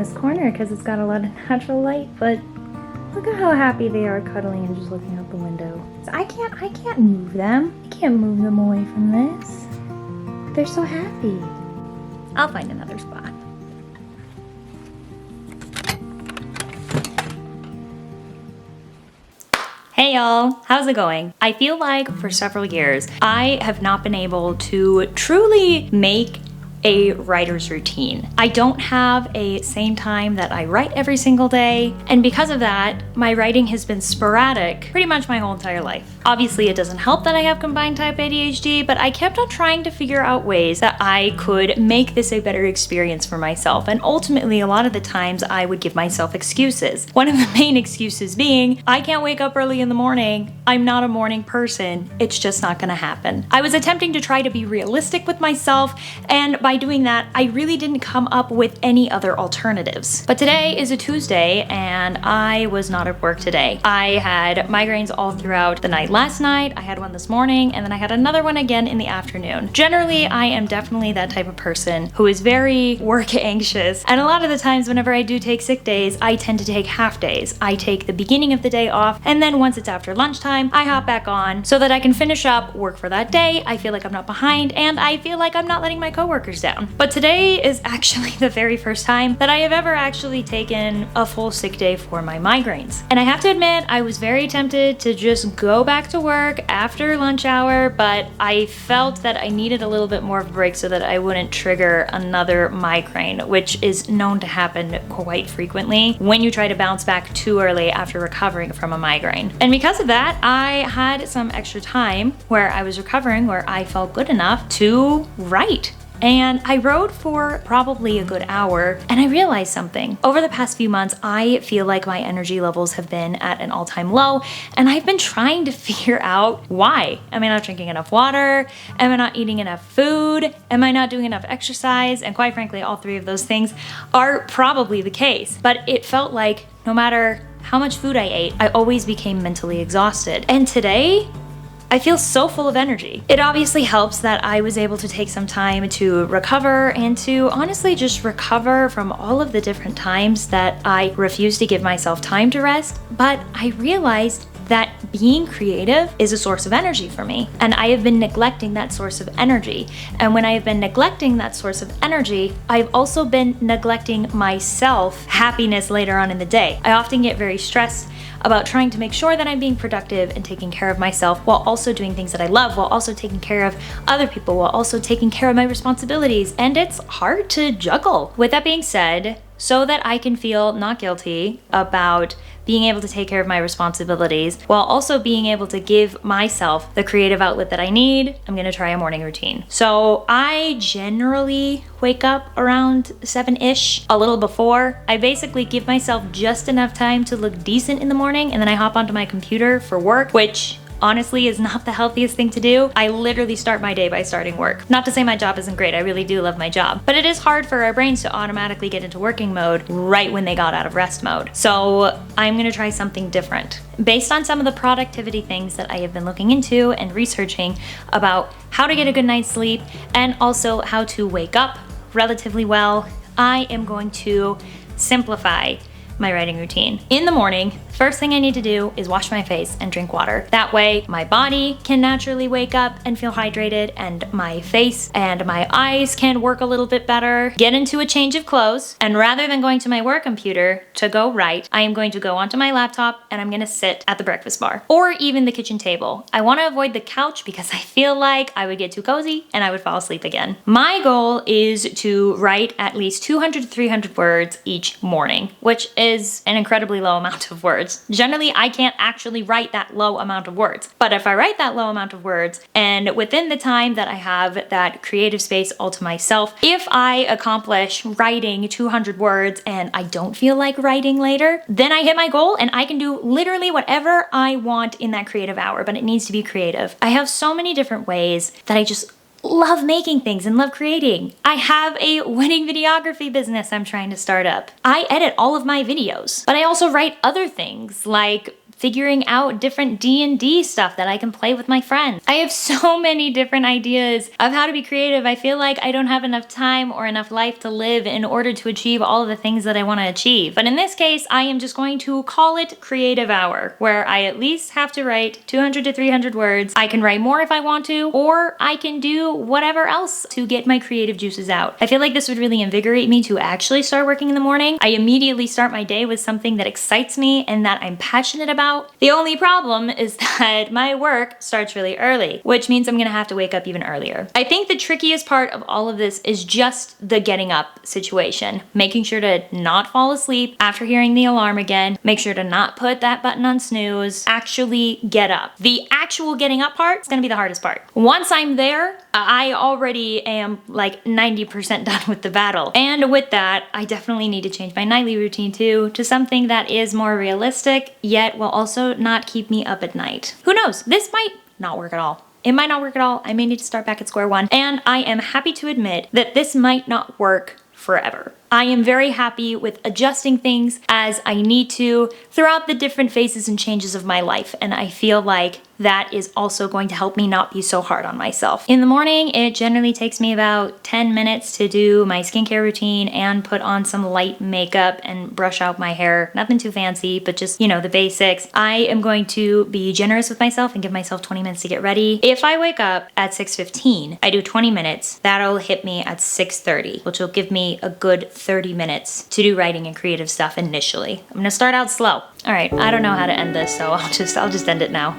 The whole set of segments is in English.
this corner because it's got a lot of natural light, but look at how happy they are cuddling and just looking out the window. So I can't move them. I can't move them away from this. They're so happy. I'll find another spot. Hey y'all, how's it going? I feel like for several years, I have not been able to truly make a writer's routine. I don't have a same time that I write every single day, and because of that, my writing has been sporadic pretty much my whole entire life. Obviously, it doesn't help that I have combined type ADHD, but I kept on trying to figure out ways that I could make this a better experience for myself, and ultimately, a lot of the times, I would give myself excuses. One of the main excuses being, I can't wake up early in the morning, I'm not a morning person, it's just not gonna happen. I was attempting to try to be realistic with myself, and by doing that, I really didn't come up with any other alternatives. But today is a Tuesday, and I was not at work today. I had migraines all throughout the night last night, I had one this morning, and then I had another one again in the afternoon. Generally, I am definitely that type of person who is very work anxious, and a lot of the times whenever I do take sick days, I tend to take half days. I take the beginning of the day off, and then once it's after lunchtime, I hop back on so that I can finish up work for that day. I feel like I'm not behind, and I feel like I'm not letting my coworkers down. But today is actually the very first time that I have ever actually taken a full sick day for my migraines. And I have to admit, I was very tempted to just go back to work after lunch hour, but I felt that I needed a little bit more of a break so that I wouldn't trigger another migraine, which is known to happen quite frequently when you try to bounce back too early after recovering from a migraine. And because of that, I had some extra time where I was recovering, where I felt good enough to write. And I wrote for probably a good hour, and I realized something. Over the past few months, I feel like my energy levels have been at an all-time low, and I've been trying to figure out why. Am I not drinking enough water? Am I not eating enough food? Am I not doing enough exercise? And quite frankly, all three of those things are probably the case. But it felt like no matter how much food I ate, I always became mentally exhausted. And today, I feel so full of energy. It obviously helps that I was able to take some time to recover and to honestly just recover from all of the different times that I refused to give myself time to rest, but I realized that being creative is a source of energy for me. And I have been neglecting that source of energy. And when I have been neglecting that source of energy, I've also been neglecting myself happiness later on in the day. I often get very stressed about trying to make sure that I'm being productive and taking care of myself while also doing things that I love, while also taking care of other people, while also taking care of my responsibilities. And it's hard to juggle. With that being said, so that I can feel not guilty about being able to take care of my responsibilities while also being able to give myself the creative outlet that I need, I'm gonna try a morning routine. So I generally wake up around 7-ish, a little before. I basically give myself just enough time to look decent in the morning, and then I hop onto my computer for work, which honestly is not the healthiest thing to do. I literally start my day by starting work. Not to say my job isn't great, I really do love my job, but it is hard for our brains to automatically get into working mode right when they got out of rest mode. So I'm gonna try something different. Based on some of the productivity things that I have been looking into and researching about how to get a good night's sleep and also how to wake up relatively well, I am going to simplify my writing routine. In the morning, first thing I need to do is wash my face and drink water. That way, my body can naturally wake up and feel hydrated, and my face and my eyes can work a little bit better. Get into a change of clothes, and rather than going to my work computer to go write, I am going to go onto my laptop and I'm gonna sit at the breakfast bar or even the kitchen table. I wanna avoid the couch because I feel like I would get too cozy and I would fall asleep again. My goal is to write at least 200 to 300 words each morning, which is an incredibly low amount of words. Generally, I can't actually write that low amount of words. But if I write that low amount of words, and within the time that I have that creative space all to myself, if I accomplish writing 200 words and I don't feel like writing later, then I hit my goal and I can do literally whatever I want in that creative hour, but it needs to be creative. I have so many different ways that I just love making things and love creating. I have a wedding videography business I'm trying to start up. I edit all of my videos, but I also write other things like figuring out different D&D stuff that I can play with my friends. I have so many different ideas of how to be creative. I feel like I don't have enough time or enough life to live in order to achieve all of the things that I want to achieve. But in this case, I am just going to call it creative hour, where I at least have to write 200 to 300 words. I can write more if I want to, or I can do whatever else to get my creative juices out. I feel like this would really invigorate me to actually start working in the morning. I immediately start my day with something that excites me and that I'm passionate about. The only problem is that my work starts really early, which means I'm gonna have to wake up even earlier. I think the trickiest part of all of this is just the getting up situation. Making sure to not fall asleep after hearing the alarm again. Make sure to not put that button on snooze. Actually get up. The actual getting up part is gonna be the hardest part. Once I'm there, I already am like 90% done with the battle. And with that, I definitely need to change my nightly routine too to something that is more realistic, yet will also not keep me up at night. Who knows? This might not work at all. It might not work at all. I may need to start back at square one. And I am happy to admit that this might not work forever. I am very happy with adjusting things as I need to throughout the different phases and changes of my life. And I feel like that is also going to help me not be so hard on myself. In the morning, it generally takes me about 10 minutes to do my skincare routine and put on some light makeup and brush out my hair. Nothing too fancy, but just, you know, the basics. I am going to be generous with myself and give myself 20 minutes to get ready. If I wake up at 6:15, I do 20 minutes. That'll hit me at 6:30, which will give me a good 30 minutes to do writing and creative stuff initially. I'm gonna start out slow. All right, I don't know how to end this, so I'll just end it now.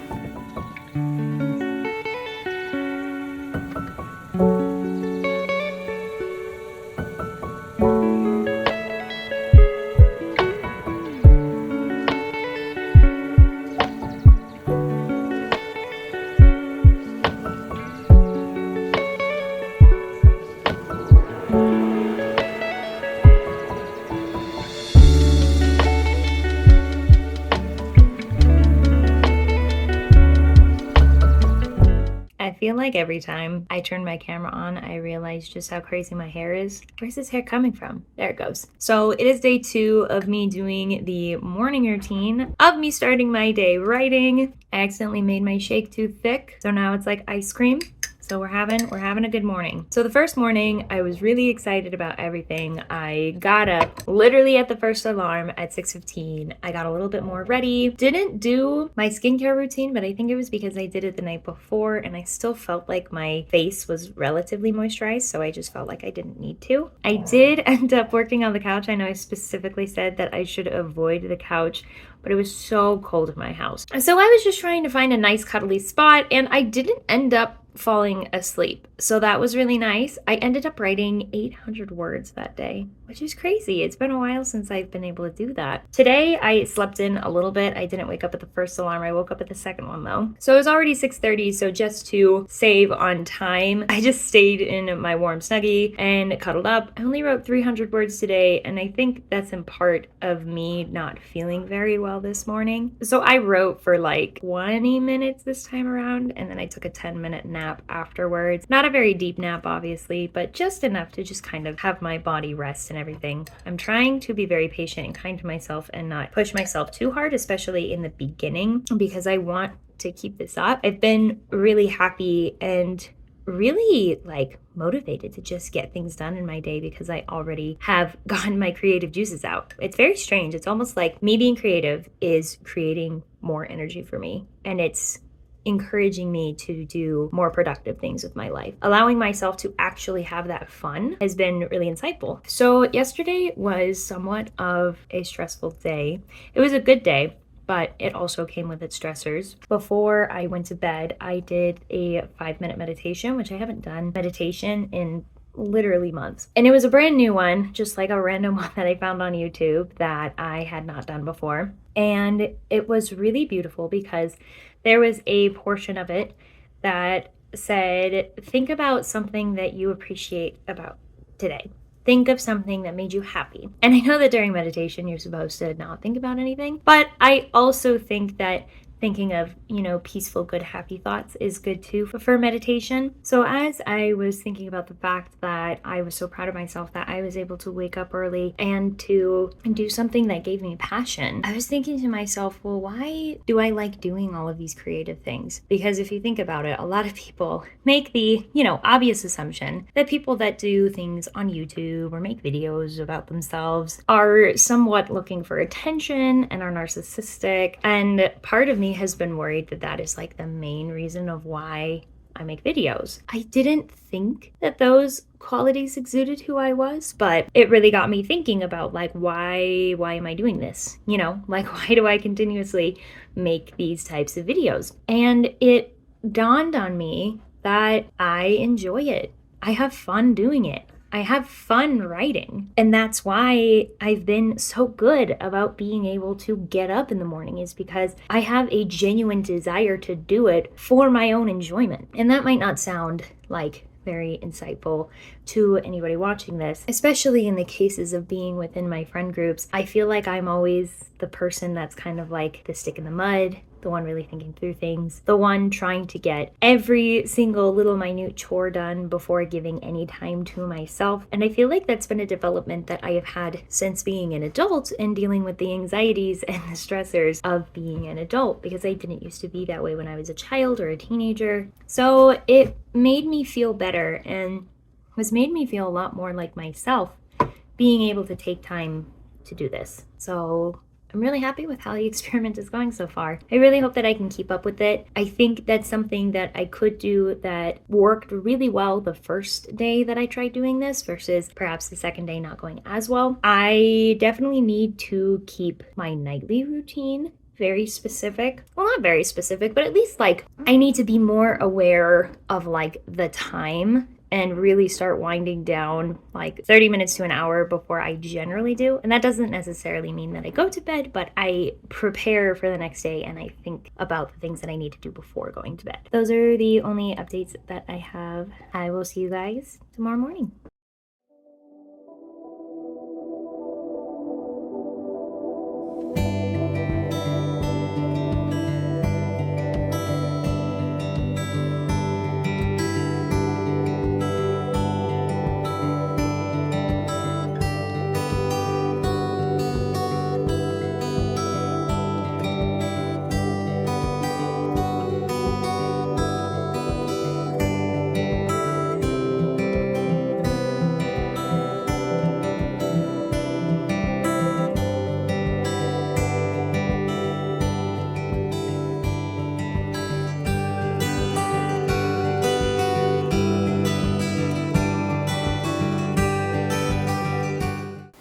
I feel like every time I turn my camera on, I realize just how crazy my hair is. Where's this hair coming from? There it goes. So it is day 2 of me doing the morning routine, of me starting my day writing. I accidentally made my shake too thick, so now it's like ice cream. So we're having a good morning. So the first morning, I was really excited about everything. I got up literally at the first alarm at 6:15. I got a little bit more ready. Didn't do my skincare routine, but I think it was because I did it the night before and I still felt like my face was relatively moisturized, so I just felt like I didn't need to. I did end up working on the couch. I know I specifically said that I should avoid the couch, but it was so cold in my house. So I was just trying to find a nice cuddly spot and I didn't end up falling asleep. So that was really nice. I ended up writing 800 words that day, which is crazy. It's been a while since I've been able to do that. Today I slept in a little bit. I didn't wake up at the first alarm. I woke up at the second one though. So it was already 6:30. So just to save on time, I just stayed in my warm snuggie and cuddled up. I only wrote 300 words today. And I think that's in part of me not feeling very well this morning. So I wrote for like 20 minutes this time around. And then I took a 10-minute nap afterwards. Not a very deep nap, obviously, but just enough to just kind of have my body rest and everything. I'm trying to be very patient and kind to myself and not push myself too hard, especially in the beginning, because I want to keep this up. I've been really happy and really like motivated to just get things done in my day because I already have gotten my creative juices out. It's very strange. It's almost like me being creative is creating more energy for me, and it's encouraging me to do more productive things with my life. Allowing myself to actually have that fun has been really insightful. So yesterday was somewhat of a stressful day. It was a good day, but it also came with its stressors. Before I went to bed, I did a 5-minute meditation, which I haven't done meditation in literally months. And it was a brand new one, just like a random one that I found on YouTube that I had not done before. And it was really beautiful because there was a portion of it that said, think about something that you appreciate about today. Think of something that made you happy. And I know that during meditation, you're supposed to not think about anything, but I also think that thinking of, peaceful, good, happy thoughts is good too for meditation. So as I was thinking about the fact that I was so proud of myself that I was able to wake up early and to do something that gave me passion, I was thinking to myself, well, why do I like doing all of these creative things? Because if you think about it, a lot of people make the, obvious assumption that people that do things on YouTube or make videos about themselves are somewhat looking for attention and are narcissistic. And part of me has been worried that that is like the main reason of why I make videos. I didn't think that those qualities exuded who I was, but it really got me thinking about like, why am I doing this? Like, why do I continuously make these types of videos? And it dawned on me that I enjoy it. I have fun doing it. I have fun writing. And that's why I've been so good about being able to get up in the morning, is because I have a genuine desire to do it for my own enjoyment. And that might not sound like very insightful to anybody watching this, especially in the cases of being within my friend groups. I feel like I'm always the person that's kind of like the stick in the mud, the one really thinking through things, the one trying to get every single little minute chore done before giving any time to myself. And I feel like that's been a development that I have had since being an adult and dealing with the anxieties and the stressors of being an adult, because I didn't used to be that way when I was a child or a teenager. So it made me feel better and has made me feel a lot more like myself being able to take time to do this. So I'm really happy with how the experiment is going so far. I really hope that I can keep up with it. I think that's something that I could do that worked really well the first day that I tried doing this versus perhaps the second day not going as well. I definitely need to keep my nightly routine very specific. Well, not very specific, but at least like I need to be more aware of like the time and really start winding down like 30 minutes to an hour before I generally do. And that doesn't necessarily mean that I go to bed, but I prepare for the next day and I think about the things that I need to do before going to bed. Those are the only updates that I have. I will see you guys tomorrow morning.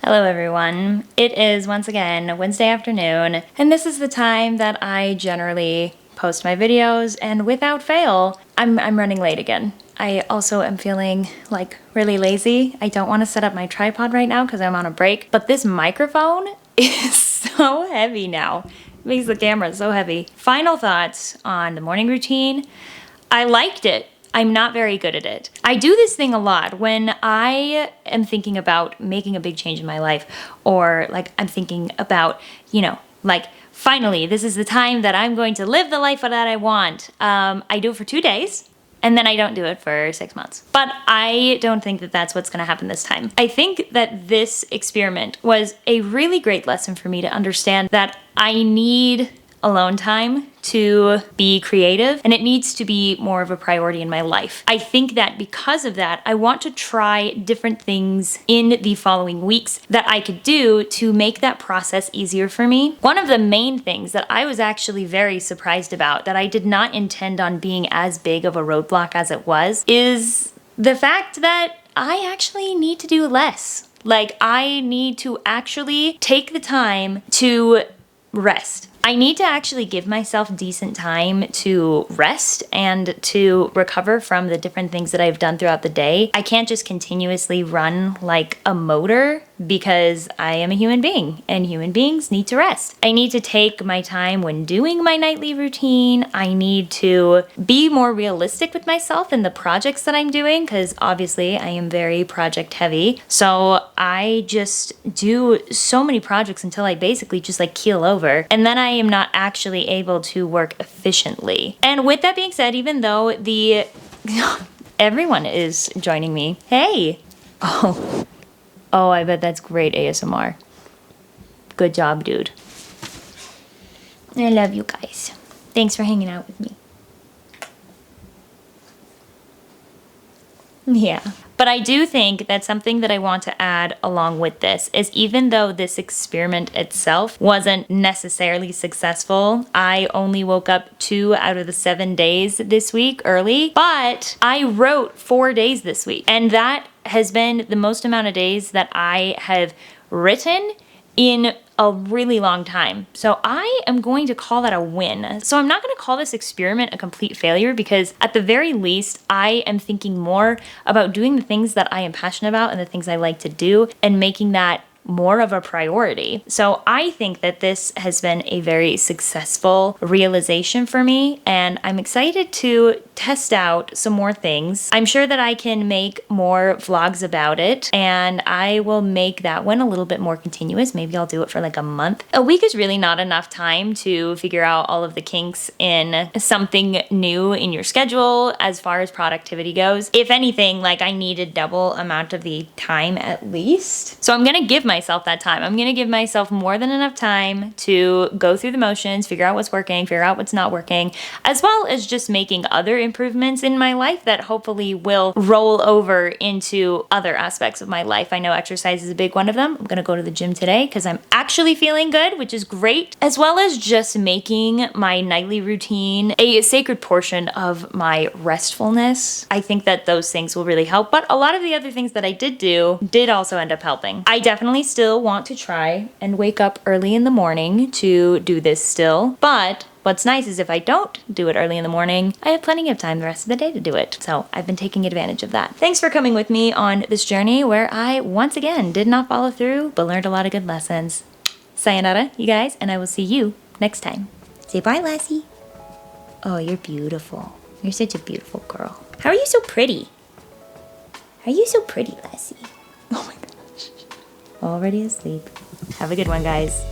Hello everyone. It is once again Wednesday afternoon, and this is the time that I generally post my videos, and without fail, I'm running late again. I also am feeling like really lazy. I don't want to set up my tripod right now because I'm on a break, but this microphone is so heavy now. It makes the camera so heavy. Final thoughts on the morning routine. I liked it. I'm not very good at it. I do this thing a lot when I am thinking about making a big change in my life, or like I'm thinking about, like finally, this is the time that I'm going to live the life that I want. I do it for 2 days and then I don't do it for 6 months. But I don't think that that's what's gonna happen this time. I think that this experiment was a really great lesson for me to understand that I need alone time to be creative, and it needs to be more of a priority in my life. I think that because of that, I want to try different things in the following weeks that I could do to make that process easier for me. One of the main things that I was actually very surprised about, that I did not intend on being as big of a roadblock as it was, is the fact that I actually need to do less. Like, I need to actually take the time to rest. I need to actually give myself decent time to rest and to recover from the different things that I've done throughout the day. I can't just continuously run like a motor because I am a human being and human beings need to rest. I need to take my time when doing my nightly routine. I need to be more realistic with myself in the projects that I'm doing, because obviously I am very project heavy. So I just do so many projects until I basically just like keel over. And then I am not actually able to work efficiently. And with that being said, even though everyone is joining me. Hey! Oh, I bet that's great ASMR. Good job, dude. I love you guys. Thanks for hanging out with me. Yeah. But I do think that something that I want to add along with this is, even though this experiment itself wasn't necessarily successful, I only woke up 2 out of the 7 days this week early, but I wrote 4 days this week. And that has been the most amount of days that I have written in a really long time. So I am going to call that a win. So I'm not going to call this experiment a complete failure, because at the very least, I am thinking more about doing the things that I am passionate about and the things I like to do, and making that more of a priority. So I think that this has been a very successful realization for me, and I'm excited to test out some more things. I'm sure that I can make more vlogs about it, and I will make that one a little bit more continuous. Maybe I'll do it for like a month. A week is really not enough time to figure out all of the kinks in something new in your schedule as far as productivity goes. If anything, like, I need a double amount of the time at least. So I'm gonna give myself that time. I'm gonna give myself more than enough time to go through the motions, figure out what's working, figure out what's not working, as well as just making other improvements in my life that hopefully will roll over into other aspects of my life. I know exercise is a big one of them. I'm gonna go to the gym today because I'm actually feeling good, which is great, as well as just making my nightly routine a sacred portion of my restfulness. I think that those things will really help, but a lot of the other things that I did do did also end up helping. I definitely still want to try and wake up early in the morning to do this still, but what's nice is if I don't do it early in the morning, I have plenty of time the rest of the day to do it. So I've been taking advantage of that. Thanks for coming with me on this journey where I, once again, did not follow through, but learned a lot of good lessons. Sayonara, you guys, and I will see you next time. Say bye, Lassie. Oh, you're beautiful. You're such a beautiful girl. How are you so pretty? How are you so pretty, Lassie? Oh my gosh. Already asleep. Have a good one, guys.